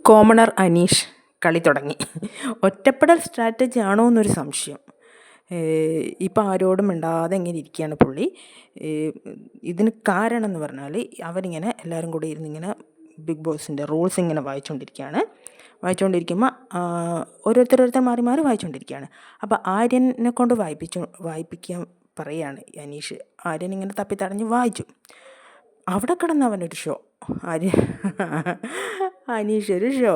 Commoner Aneesh കളി തുടങ്ങി. ഒറ്റപ്പെടൽ സ്ട്രാറ്റജി ആണോ എന്നൊരു സംശയം. ഇപ്പം ആരോടും മിണ്ടാതെ ഇങ്ങനെ ഇരിക്കുകയാണ് പുള്ളി. ഇതിന് കാരണം എന്ന് പറഞ്ഞാൽ അവരിങ്ങനെ എല്ലാവരും കൂടി ഇരുന്നിങ്ങനെ ബിഗ് ബോസിൻ്റെ റൂൾസ് ഇങ്ങനെ വായിച്ചുകൊണ്ടിരിക്കുമ്പോൾ ഓരോരുത്തർ മാറി മാറി വായിച്ചുകൊണ്ടിരിക്കുകയാണ്. അപ്പോൾ ആര്യനെ കൊണ്ട് വായിപ്പിക്കാൻ പറയുകയാണ് അനീഷ്. ആര്യൻ ഇങ്ങനെ തപ്പിത്തടഞ്ഞ് വായിച്ചു. അവിടെ കിടന്ന് അവനൊരു ഷോ. അനീഷ് ഒരു ഷോ.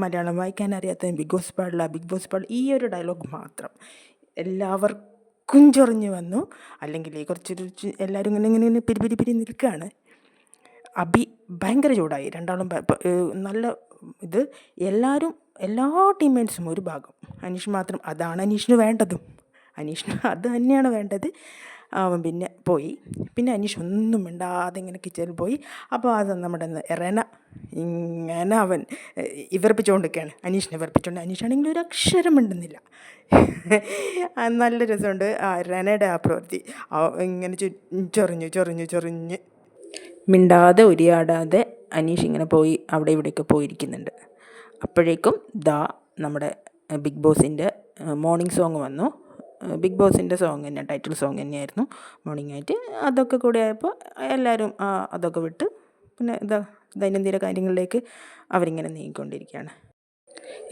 മലയാളം വായിക്കാൻ അറിയാത്ത ബിഗ് ബോസ് പാടില്ല ഈ ഒരു ഡയലോഗ് മാത്രം എല്ലാവർക്കും ചൊറിഞ്ഞു വന്നു. അല്ലെങ്കിൽ കുറച്ചൊരു എല്ലാവരും ഇങ്ങനെ പിരി നിൽക്കുകയാണ്. അബി ഭയങ്കര ചൂടായി. രണ്ടാളും നല്ല ഇത്. എല്ലാ ടീംമേറ്റ്സും ഒരു ഭാഗം. അനീഷ് മാത്രം അതാണ് അനീഷിന് വേണ്ടതും. അനീഷിന് അത് തന്നെയാണ് വേണ്ടത്. അവൻ പിന്നെ പോയി. പിന്നെ അനീഷ് ഒന്നും മിണ്ടാതെ ഇങ്ങനെ കിച്ചണിൽ പോയി. അപ്പോൾ അത് നമ്മുടെ റെന ഇങ്ങനെ അവൻ വിറപ്പിച്ചുകൊണ്ടിരിക്കുകയാണ്. അനീഷാണെങ്കിൽ ഒരു അക്ഷരം മിണ്ടുന്നില്ല. നല്ല രസമുണ്ട് റെനയുടെ ആ പ്രവൃത്തി. ഇങ്ങനെ ചൊറിഞ്ഞ് മിണ്ടാതെ ഉരിയാടാതെ അനീഷ് ഇങ്ങനെ പോയി അവിടെ ഇവിടെയൊക്കെ പോയിരിക്കുന്നുണ്ട്. അപ്പോഴേക്കും നമ്മുടെ ബിഗ് ബോസിൻ്റെ മോർണിംഗ് സോങ് വന്നു. ബിഗ് ബോസിൻ്റെ സോങ് തന്നെ, ടൈറ്റിൽ സോങ് തന്നെയായിരുന്നു മോർണിംഗ് ആയിട്ട്. അതൊക്കെ കൂടെ ആയപ്പോൾ എല്ലാവരും അതൊക്കെ വിട്ട് പിന്നെ ദൈനംദിന കാര്യങ്ങളിലേക്ക് അവരിങ്ങനെ നീങ്ങിക്കൊണ്ടിരിക്കുകയാണ്.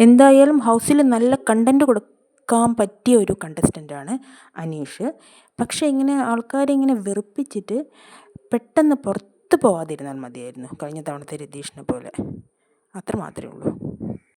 എന്തായാലും ഹൗസിൽ നല്ല കണ്ടൻറ്റ് കൊടുക്കാൻ പറ്റിയ ഒരു കണ്ടസ്റ്റൻ്റാണ് അനീഷ്. പക്ഷേ ഇങ്ങനെ ആൾക്കാരിങ്ങനെ വെറുപ്പിച്ചിട്ട് പെട്ടെന്ന് പുറത്ത് പോവാതിരുന്നാൽ മതിയായിരുന്നു, കഴിഞ്ഞ തവണത്തെ രതീഷിനെ പോലെ. അത്ര മാത്രമേ ഉള്ളൂ.